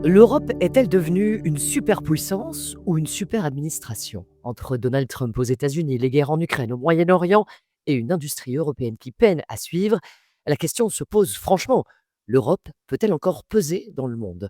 L'Europe est-elle devenue une superpuissance ou une super administration? Entre Donald Trump aux États-Unis, les guerres en Ukraine, au Moyen-Orient et une industrie européenne qui peine à suivre, la question se pose franchement. L'Europe peut-elle encore peser dans le monde?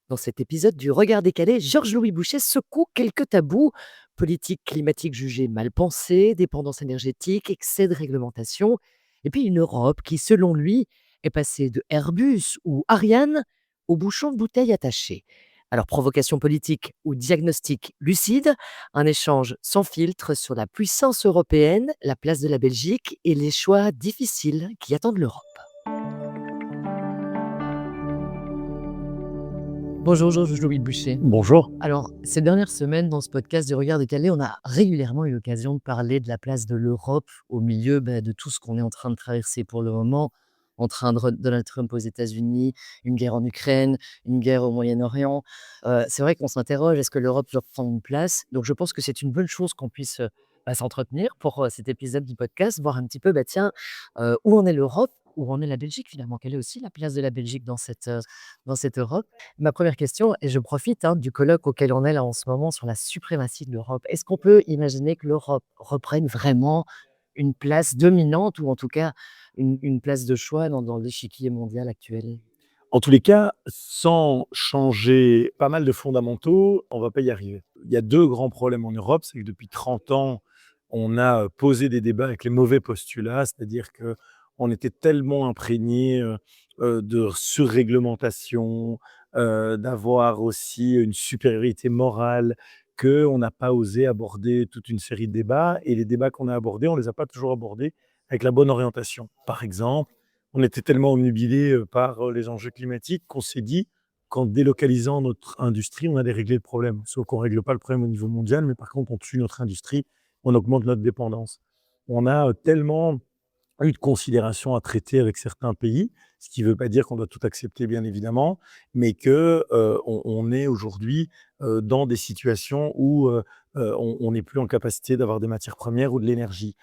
Dans cet épisode du Regard décalé, Georges-Louis Bouchet secoue quelques tabous. Politique climatique jugée mal pensée, dépendance énergétique, excès de réglementation. Et puis une Europe qui, selon lui, est passée de Airbus ou Ariane au bouchon de bouteille attaché. Alors provocation politique ou diagnostic lucide, un échange sans filtre sur la puissance européenne, la place de la Belgique et les choix difficiles qui attendent l'Europe. Bonjour Georges-Louis Boucher. Bonjour. Alors, ces dernières semaines, dans ce podcast du Regard décalé, on a régulièrement eu l'occasion de parler de la place de l'Europe au milieu de tout ce qu'on est en train de traverser pour le moment, entre Donald Trump aux États-Unis, une guerre en Ukraine, une guerre au Moyen-Orient. C'est vrai qu'on s'interroge, est-ce que l'Europe doit prendre une place? Donc, je pense que c'est une bonne chose qu'on puisse s'entretenir pour cet épisode du podcast, voir un petit peu, tiens, où en est l'Europe, où en est la Belgique finalement? Quelle est aussi la place de la Belgique dans cette Europe? Ma première question, et je profite du colloque auquel on est là en ce moment sur la suprématie de l'Europe. Est-ce qu'on peut imaginer que l'Europe reprenne vraiment une place dominante ou en tout cas une place de choix dans l'échiquier mondial actuel? En tous les cas, sans changer pas mal de fondamentaux, on va pas y arriver. Il y a 2 grands problèmes en Europe, c'est que depuis 30 ans, on a, posé des débats avec les mauvais postulats, c'est-à-dire qu'on était tellement imprégnés, de surréglementation, d'avoir aussi une supériorité morale, qu'on n'a pas osé aborder toute une série de débats et les débats qu'on a abordés, on les a pas toujours abordés avec la bonne orientation. Par exemple, on était tellement obnubilés, par, les enjeux climatiques qu'on s'est dit qu'en délocalisant notre industrie, on allait régler le problème. Sauf qu'on règle pas le problème au niveau mondial, mais par contre, on tue notre industrie, on augmente notre dépendance. On a, tellement eu de considérations à traiter avec certains pays, ce qui ne veut pas dire qu'on doit tout accepter, bien évidemment, mais que, on est aujourd'hui, dans des situations où, on n'est plus en capacité d'avoir des matières premières ou de l'énergie.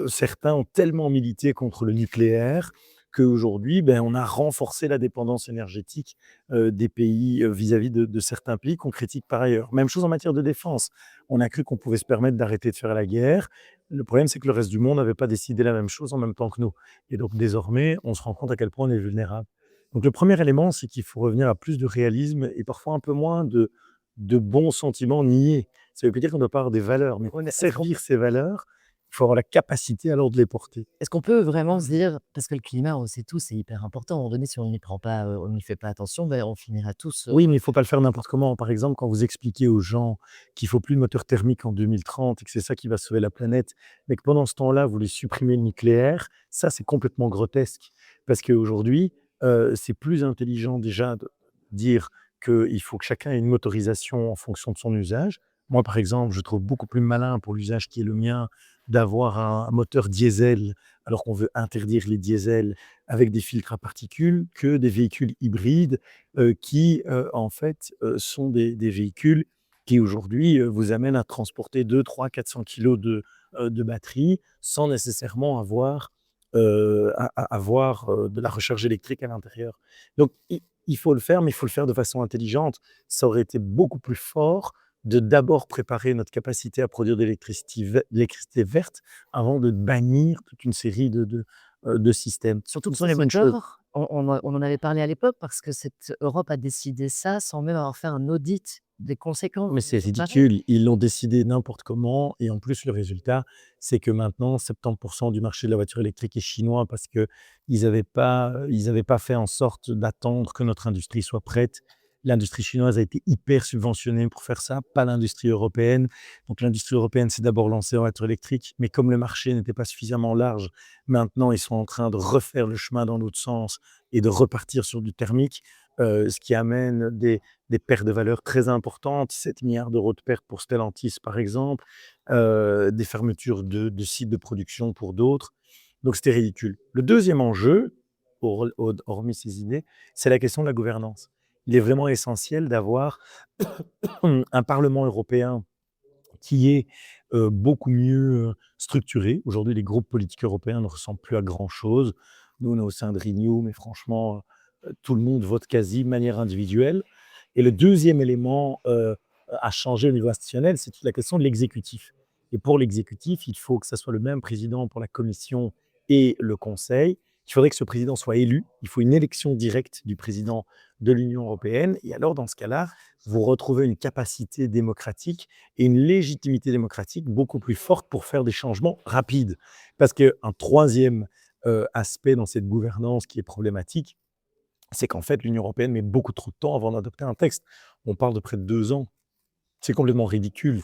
Certains ont tellement milité contre le nucléaire qu'aujourd'hui, on a renforcé la dépendance énergétique, des pays, vis-à-vis de certains pays qu'on critique par ailleurs. Même chose en matière de défense. On a cru qu'on pouvait se permettre d'arrêter de faire la guerre. Le problème, c'est que le reste du monde n'avait pas décidé la même chose en même temps que nous. Et donc désormais, on se rend compte à quel point on est vulnérable. Donc le premier élément, c'est qu'il faut revenir à plus de réalisme et parfois un peu moins de bons sentiments niais. Ça ne veut pas dire qu'on ne doit pas avoir des valeurs, mais Ouais, mais servir ces valeurs, il faut avoir la capacité alors de les porter. est-ce qu'on peut vraiment se dire, parce que le climat, on sait tous, c'est hyper important. À un moment donné, si on n'y prend pas, on n'y fait pas attention, on finira tous. Oui, mais il ne faut pas le faire n'importe comment. Par exemple, quand vous expliquez aux gens qu'il faut plus de moteur thermique en 2030 et que c'est ça qui va sauver la planète, mais que pendant ce temps-là, vous voulez supprimer le nucléaire, ça, c'est complètement grotesque. Parce qu'aujourd'hui, c'est plus intelligent déjà de dire qu'il faut que chacun ait une motorisation en fonction de son usage. Moi, par exemple, je trouve beaucoup plus malin pour l'usage qui est le mien d'avoir un moteur diesel, alors qu'on veut interdire les diesels avec des filtres à particules, que des véhicules hybrides qui, en fait, sont des véhicules qui aujourd'hui, vous amènent à transporter 200-400 kilogrammes de batterie sans nécessairement avoir, de la recharge électrique à l'intérieur. Donc il faut le faire, mais il faut le faire de façon intelligente. Ça aurait été beaucoup plus fort de d'abord préparer notre capacité à produire de l'électricité verte avant de bannir toute une série de systèmes. Surtout Ce que sont ce les bonnes choses. secteur, on en avait parlé à l'époque parce que cette Europe a décidé ça sans même avoir fait un audit des conséquences. Mais c'est Ça arrive. ridicule, ils l'ont décidé n'importe comment et en plus le résultat, c'est que maintenant 70 du marché de la voiture électrique est chinois parce qu'ils avaient pas fait en sorte d'attendre que notre industrie soit prête. L'industrie chinoise a été hyper subventionnée pour faire ça, pas l'industrie européenne. Donc l'industrie européenne s'est d'abord lancée en voiture électrique, mais comme le marché n'était pas suffisamment large, maintenant ils sont en train de refaire le chemin dans l'autre sens et de repartir sur du thermique, ce qui amène des pertes de valeur très importantes, 7 milliards d'euros de pertes pour Stellantis, par exemple, des fermetures de sites de production pour d'autres. Donc c'était ridicule. Le deuxième enjeu, hormis ces idées, c'est la question de la gouvernance. Il est vraiment essentiel d'avoir un Parlement européen qui est beaucoup mieux structuré. Aujourd'hui, les groupes politiques européens ne ressemblent plus à grand-chose. Nous, on est au sein de Renew, mais franchement, tout le monde vote quasi de manière individuelle. Et le deuxième élément à changer au niveau institutionnel, c'est toute la question de l'exécutif. Et pour l'exécutif, il faut que ça soit le même président pour la Commission et le Conseil. Il faudrait que ce président soit élu. Il faut une élection directe du président de l'Union européenne. Et alors, dans ce cas-là, vous retrouvez une capacité démocratique et une légitimité démocratique beaucoup plus forte pour faire des changements rapides. Parce qu'un troisième aspect dans cette gouvernance qui est problématique, c'est qu'en fait, l'Union européenne met beaucoup trop de temps avant d'adopter un texte. On parle de près de 2 ans. C'est complètement ridicule.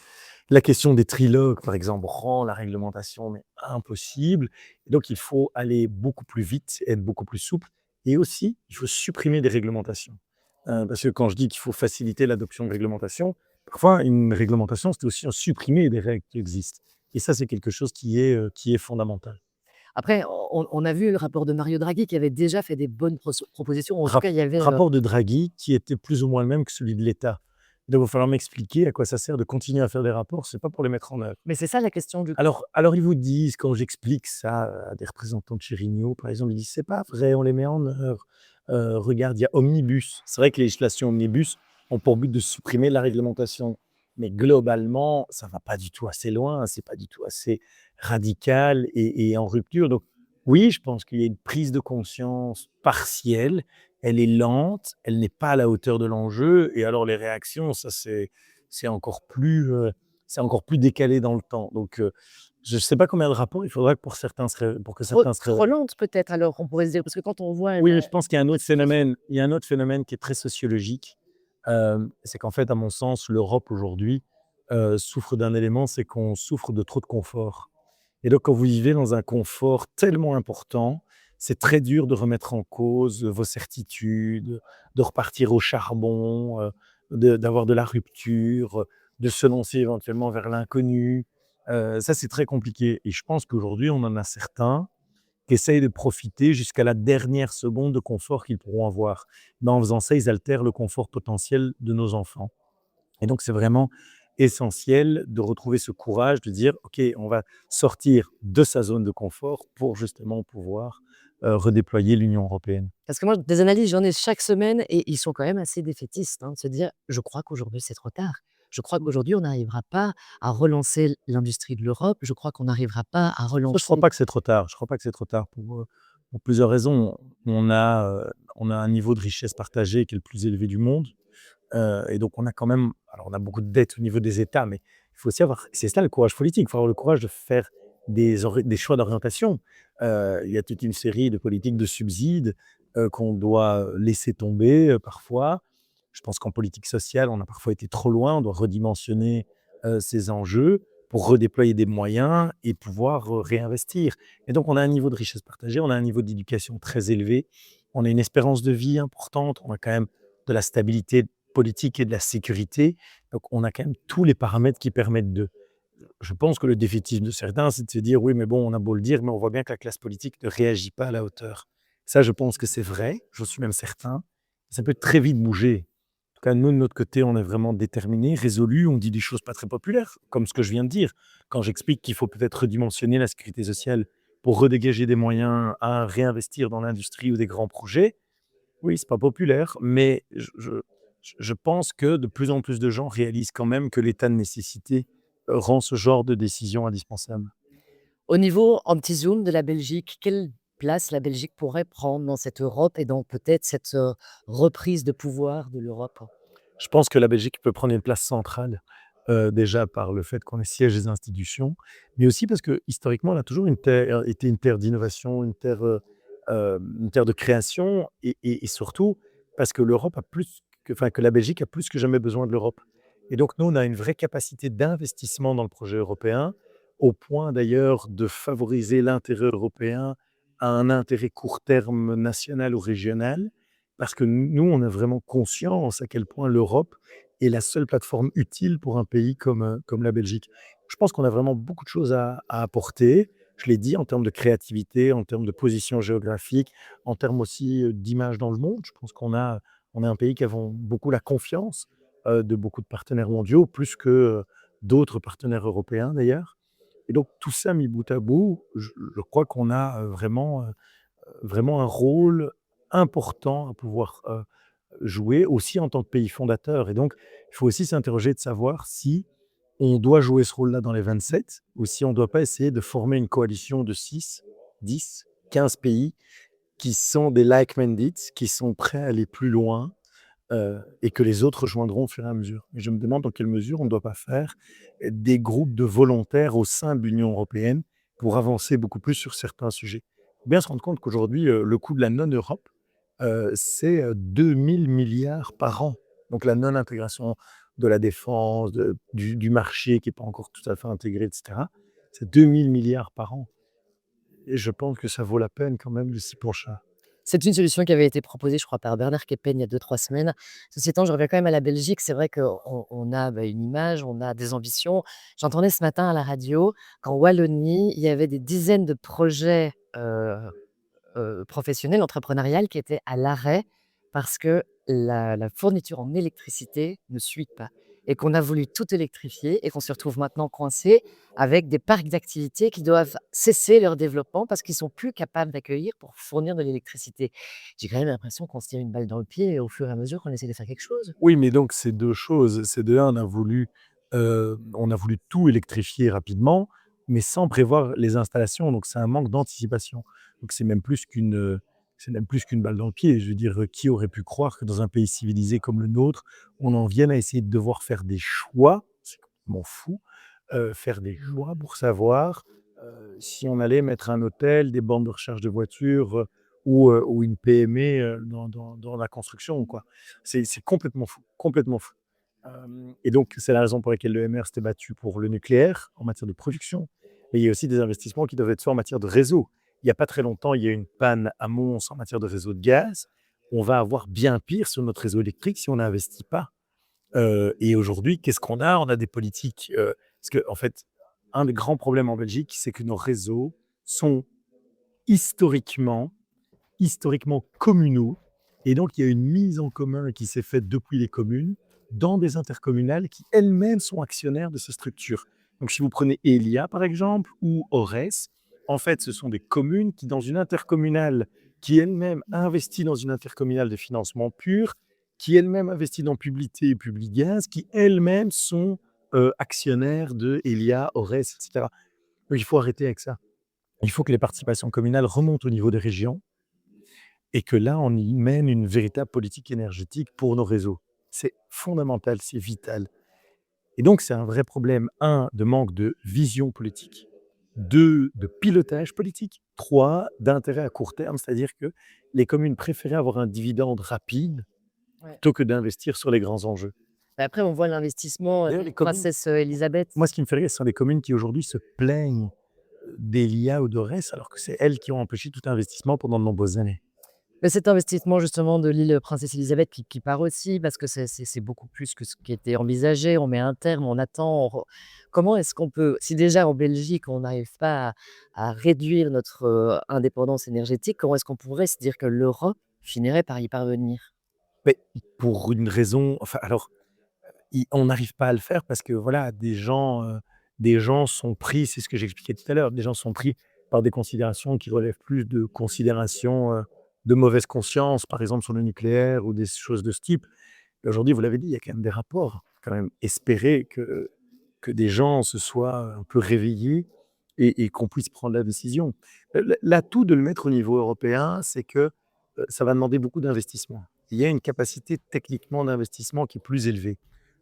La question des trilogues, par exemple, rend la réglementation mais impossible. Et donc, il faut aller beaucoup plus vite, être beaucoup plus souple. Et aussi, il faut supprimer des réglementations. Parce que quand je dis qu'il faut faciliter l'adoption de réglementations, parfois, une réglementation, c'est aussi supprimer des règles qui existent. Et ça, c'est quelque chose qui est fondamental. Après, on a vu le rapport de Mario Draghi qui avait déjà fait des bonnes propositions. En tout Rap cas, il y avait, rapport de Draghi qui était plus ou moins le même que celui de l'État. Donc, il va falloir m'expliquer à quoi ça sert de continuer à faire des rapports, c'est pas pour les mettre en œuvre. mais c'est ça la question du coup. Alors ils vous disent, quand j'explique ça à des représentants de chez Rigno, par exemple, ils disent: «C'est pas vrai, on les met en œuvre. Regarde, il y a Omnibus». C'est vrai que les législations Omnibus ont pour but de supprimer la réglementation, mais globalement, ça va pas du tout assez loin, c'est pas du tout assez radical et en rupture. Donc oui, je pense qu'il y a une prise de conscience partielle, elle est lente, elle n'est pas à la hauteur de l'enjeu et alors les réactions, ça c'est encore plus, c'est encore plus décalé dans le temps. Donc, je ne sais pas combien de rapports il faudra que pour que Trop certains se trop lente peut-être alors, on pourrait se dire, parce que quand on voit oui, la mais je pense qu'il y a un autre phénomène. Il y a un autre phénomène qui est très sociologique. C'est qu'en fait, à mon sens, l'Europe aujourd'hui, souffre d'un élément, c'est qu'on souffre de trop de confort. Et donc, quand vous vivez dans un confort tellement important, c'est très dur de remettre en cause vos certitudes, de repartir au charbon, d'avoir de la rupture, de se lancer éventuellement vers l'inconnu. Ça, c'est très compliqué. Et je pense qu'aujourd'hui, on en a certains qui essayent de profiter jusqu'à la dernière seconde de confort qu'ils pourront avoir. Mais en faisant ça, ils altèrent le confort potentiel de nos enfants. Et donc, c'est vraiment essentiel de retrouver ce courage de dire: «OK, on va sortir de sa zone de confort pour justement pouvoir, redéployer l'Union européenne». parce que moi des analyses, j'en ai chaque semaine et ils sont quand même assez défaitistes, hein, de se dire: «Je crois qu'aujourd'hui c'est trop tard. Je crois qu'aujourd'hui on n'arrivera pas à relancer l'industrie de l'Europe. Je crois qu'on n'arrivera pas à Ça, je crois relancer». pas que c'est trop tard. Je crois pas que c'est trop tard pour plusieurs raisons. On a un niveau de richesse partagée qui est le plus élevé du monde. Et donc on a quand même alors on a beaucoup de dettes au niveau des États, mais il faut aussi avoir c'est ça le courage politique, il faut avoir le courage de faire des choix d'orientation. Il y a toute une série de politiques de subsides, qu'on doit laisser tomber, parfois. Je pense qu'en politique sociale, on a parfois été trop loin, on doit redimensionner, ces enjeux pour redéployer des moyens et pouvoir, réinvestir. Et donc on a un niveau de richesse partagée, on a un niveau d'éducation très élevé, on a une espérance de vie importante, on a quand même de la stabilité politique et de la sécurité. Donc, on a quand même tous les paramètres qui permettent de. Je pense que le défaitisme de certains, c'est de se dire: «Oui, mais bon, on a beau le dire, mais on voit bien que la classe politique ne réagit pas à la hauteur». Ça, je pense que c'est vrai, j'en suis même certain. Ça peut très vite bouger. En tout cas, nous, de notre côté, on est vraiment déterminés, résolus, on dit des choses pas très populaires, comme ce que je viens de dire. Quand j'explique qu'il faut peut-être redimensionner la sécurité sociale pour redégager des moyens à réinvestir dans l'industrie ou des grands projets, oui, c'est pas populaire, mais je pense que de plus en plus de gens réalisent quand même que l'état de nécessité, rend ce genre de décision indispensable. Au niveau anti-zoom de la Belgique, quelle place la Belgique pourrait prendre dans cette Europe et dans peut-être cette, reprise de pouvoir de l'Europe? Je pense que la Belgique peut prendre une place centrale, déjà par le fait qu'on est siège des institutions, mais aussi parce que historiquement, elle a toujours été une terre d'innovation, une terre de création et surtout parce que l'Europe a plus que enfin, que la Belgique a plus que jamais besoin de l'Europe. Et donc nous, on a une vraie capacité d'investissement dans le projet européen, au point d'ailleurs de favoriser l'intérêt européen à un intérêt court terme national ou régional. Parce que nous, on a vraiment conscience à quel point l'Europe est la seule plateforme utile pour un pays comme la Belgique. Je pense qu'on a vraiment beaucoup de choses à apporter. Je l'ai dit en termes de créativité, en termes de position géographique, en termes aussi, d'image dans le monde. Je pense on est un pays qui avons beaucoup la confiance, de beaucoup de partenaires mondiaux, plus que, d'autres partenaires européens d'ailleurs. Et donc tout ça mis bout à bout, je crois qu'on a, vraiment un rôle important à pouvoir, jouer aussi en tant que pays fondateur. Et donc, il faut aussi s'interroger de savoir si on doit jouer ce rôle-là dans les 27 ou si on ne doit pas essayer de former une coalition de 6, 10, 15 pays qui sont des like-minded, qui sont prêts à aller plus loin et que les autres rejoindront au fur et à mesure. Et je me demande dans quelle mesure on ne doit pas faire des groupes de volontaires au sein de l'Union européenne pour avancer beaucoup plus sur certains sujets. Il faut bien se rendre compte qu'aujourd'hui, le coût de la non-Europe, c'est 2000 milliards par an. Donc la non-intégration de la défense, du marché qui n'est pas encore tout à fait intégré, etc. C'est 2000 milliards par an. Et je pense que ça vaut la peine quand même de s'y pencher. C'est une solution qui avait été proposée, je crois, par Bernard Keppen il y a 2-3 semaines. Ceci étant, je reviens quand même à la Belgique. C'est vrai qu'on a, une image, on a des ambitions. J'entendais ce matin à la radio qu'en Wallonie, il y avait des dizaines de projets, professionnels, entrepreneuriales qui étaient à l'arrêt parce que la fourniture en électricité ne suit pas et qu'on a voulu tout électrifier et qu'on se retrouve maintenant coincé avec des parcs d'activités qui doivent cesser leur développement parce qu'ils sont plus capables d'accueillir pour fournir de l'électricité. J'ai quand même l'impression qu'on se tire une balle dans le pied au fur et à mesure qu'on essaie de faire quelque chose. Oui, mais donc c'est 2 choses. C'est de 1, on a voulu tout électrifier rapidement, mais sans prévoir les installations, donc c'est un manque d'anticipation. Donc c'est même plus qu'une balle dans le pied. Je veux dire, qui aurait pu croire que dans un pays civilisé comme le nôtre, on en vienne à essayer de devoir faire des choix, c'est complètement fou, faire des choix pour savoir, si on allait mettre un hôtel, des bornes de recharge de voitures, ou une PME, dans la construction ou quoi. C'est complètement fou, complètement fou. Et donc c'est la raison pour laquelle l'EMR s'était battu pour le nucléaire en matière de production. Mais il y a aussi des investissements qui doivent être faits en matière de réseau. Il y a pas très longtemps, il y a eu une panne à Mons en matière de réseau de gaz. On va avoir bien pire sur notre réseau électrique si on n'investit pas. Et aujourd'hui, qu'est-ce qu'on a? On a des politiques, parce qu'en fait, un des grands problèmes en Belgique, c'est que nos réseaux sont historiquement communaux. Et donc, il y a une mise en commun qui s'est faite depuis les communes dans des intercommunales qui elles-mêmes sont actionnaires de ces structures. Donc, si vous prenez Elia, par exemple, ou Ores, en fait, ce sont des communes qui, dans une intercommunale, qui elle-même investit dans une intercommunale de financement pur, qui elle-même investit dans Publité et Publigaz, qui elles-mêmes sont actionnaires de Elia, Ores, etc. Donc, il faut arrêter avec ça. Il faut que les participations communales remontent au niveau des régions et que là, on y mène une véritable politique énergétique pour nos réseaux. C'est fondamental, c'est vital. Et donc, c'est un vrai problème, 1, de manque de vision politique, 2, de pilotage politique, 3, d'intérêt à court terme, c'est-à-dire que les communes préféraient avoir un dividende rapide Ouais. plutôt que d'investir sur les grands enjeux. Mais après, on voit l'investissement, D'ailleurs, les communes, princesse, Élisabeth. moi, ce qui me fait rire, ce sont des communes qui aujourd'hui se plaignent d'Elia ou d'Ores, alors que c'est elles qui ont empêché tout investissement pendant de nombreuses années. Mais cet investissement justement de l'île Princesse Élisabeth qui part aussi parce que c'est beaucoup plus que ce qui était envisagé. On met un terme, on attend, comment est-ce qu'on peut si déjà en Belgique on n'arrive pas à réduire notre, indépendance énergétique, comment est-ce qu'on pourrait se dire que l'Europe finirait par y parvenir? Mais pour une raison, enfin, alors, on n'arrive pas à le faire parce que voilà, des gens sont pris, c'est ce que j'expliquais tout à l'heure, des gens sont pris par des considérations qui relèvent plus de considérations de mauvaise conscience, par exemple sur le nucléaire ou des choses de ce type. Et aujourd'hui, vous l'avez dit, il y a quand même des rapports. Quand même espérer que des gens se soient un peu réveillés et qu'on puisse prendre la décision. L'atout de le mettre au niveau européen, c'est que ça va demander beaucoup d'investissement. Il y a une capacité techniquement d'investissement qui est plus élevée.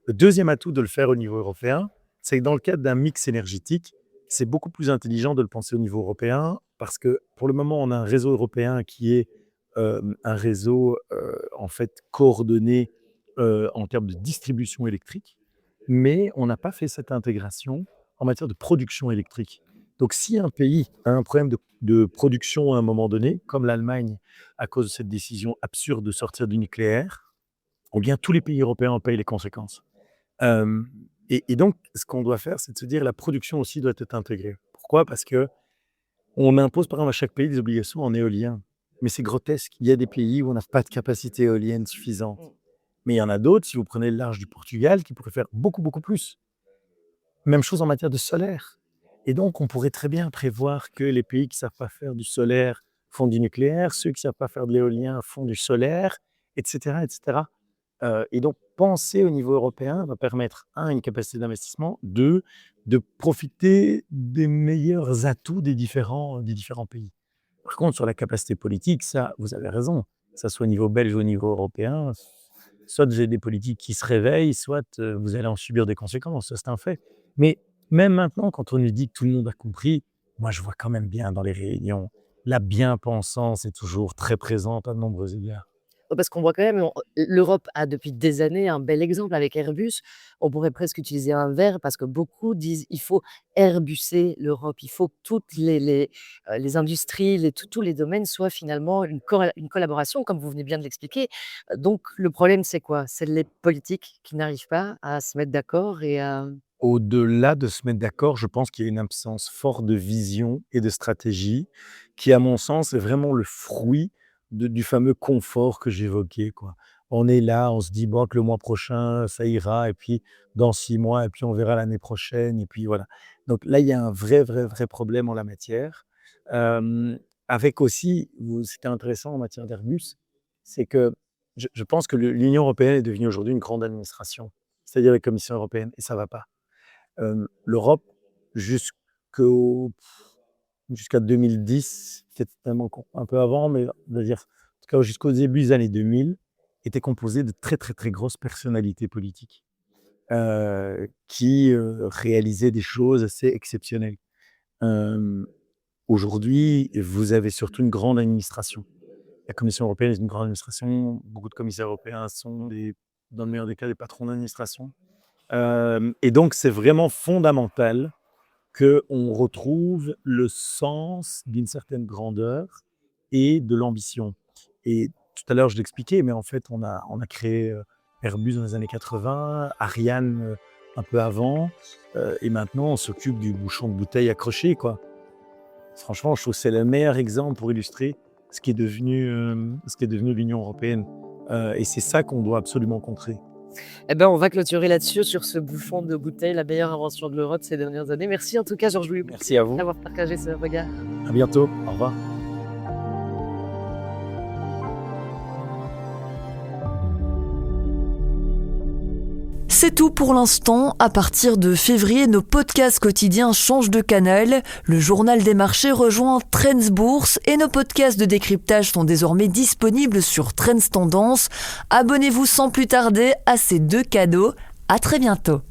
Le deuxième atout de le faire au niveau européen, c'est que dans le cadre d'un mix énergétique, c'est beaucoup plus intelligent de le penser au niveau européen parce que pour le moment, on a un réseau européen qui est un réseau en fait coordonné en termes de distribution électrique, mais on n'a pas fait cette intégration en matière de production électrique. Donc si un pays a un problème de production à un moment donné, comme l'Allemagne à cause de cette décision absurde de sortir du nucléaire, ou bien tous les pays européens en payent les conséquences. Hem et donc ce qu'on doit faire, c'est de se dire la production aussi doit être intégrée. Pourquoi? Parce qu'on impose par exemple à chaque pays des obligations en éolien. Mais c'est grotesque. Il y a des pays où on n'a pas de capacité éolienne suffisante. Mais il y en a d'autres, si vous prenez le large du Portugal, qui pourraient faire beaucoup, beaucoup plus. Même chose en matière de solaire. Et donc on pourrait très bien prévoir que les pays qui ne savent pas faire du solaire font du nucléaire, ceux qui ne savent pas faire de l'éolien font du solaire etc., etc. Et donc, penser au niveau européen va permettre, un, une capacité d'investissement, deux, de profiter des meilleurs atouts des différents pays. Par contre, sur la capacité politique, ça, vous avez raison, que ça soit au niveau belge ou au niveau européen, soit vous avez des politiques qui se réveillent, soit vous allez en subir des conséquences, ça c'est un fait. Mais même maintenant, quand on nous dit que tout le monde a compris, moi je vois quand même bien dans les réunions, la bien-pensance est toujours très présente à de nombreux égards. Parce qu'on voit quand même, l'Europe a depuis des années un bel exemple avec Airbus. On pourrait presque utiliser un verbe parce que beaucoup disent: «Il faut Airbuser l'Europe». Il faut que toutes les industries, tous les domaines soient finalement une collaboration comme vous venez bien de l'expliquer. Donc le problème, c'est quoi? C'est les politiques qui n'arrivent pas à se mettre d'accord et à Au-delà de se mettre d'accord, je pense qu'il y a une absence forte de vision et de stratégie qui, à mon sens, est vraiment le fruit du fameux confort que j'évoquais, quoi. On est là, on se dit: «Bon, que le mois prochain, ça ira et puis dans 6 mois et puis on verra l'année prochaine» et puis voilà. Donc là, il y a un vrai, vrai, vrai problème en la matière. Avec aussi, c'était intéressant en matière d'Airbus, c'est que je pense que l'Union européenne est devenue aujourd'hui une grande administration, c'est-à-dire la Commission européenne et ça ne va pas. L'Europe jusqu'au jusqu'à 2010, peut-être même encore un peu avant, mais on va dire, en tout cas jusqu'au début des années 2000, était composée de très, très, très grosses personnalités politiques, qui, réalisaient des choses assez exceptionnelles. Hem, Aujourd'hui, vous avez surtout une grande administration. La Commission européenne est une grande administration. Beaucoup de commissaires européens sont dans le meilleur des cas, des patrons d'administration. Et donc c'est vraiment fondamental qu'on retrouve le sens d'une certaine grandeur et de l'ambition. Et tout à l'heure, je l'expliquais, mais en fait, on a créé Airbus dans les années 80, Ariane un peu avant, et maintenant, on s'occupe du bouchon de bouteille accroché, quoi. Franchement, je trouve que c'est le meilleur exemple pour illustrer ce qui est devenu l'Union européenne. Et c'est ça qu'on doit absolument contrer. eh ben, on va clôturer là-dessus, sur ce bouffon de bouteille, la meilleure invention de l'Europe ces dernières années. Merci en tout cas, Georges-Louis, Merci à vous. d'avoir partagé ce regard. À bientôt. Au revoir. C'est tout pour l'instant. À partir de février, nos podcasts quotidiens changent de canal. Le journal des marchés rejoint Trends Bourse et nos podcasts de décryptage sont désormais disponibles sur Trends Tendance. Abonnez-vous sans plus tarder à ces deux cadeaux. À très bientôt.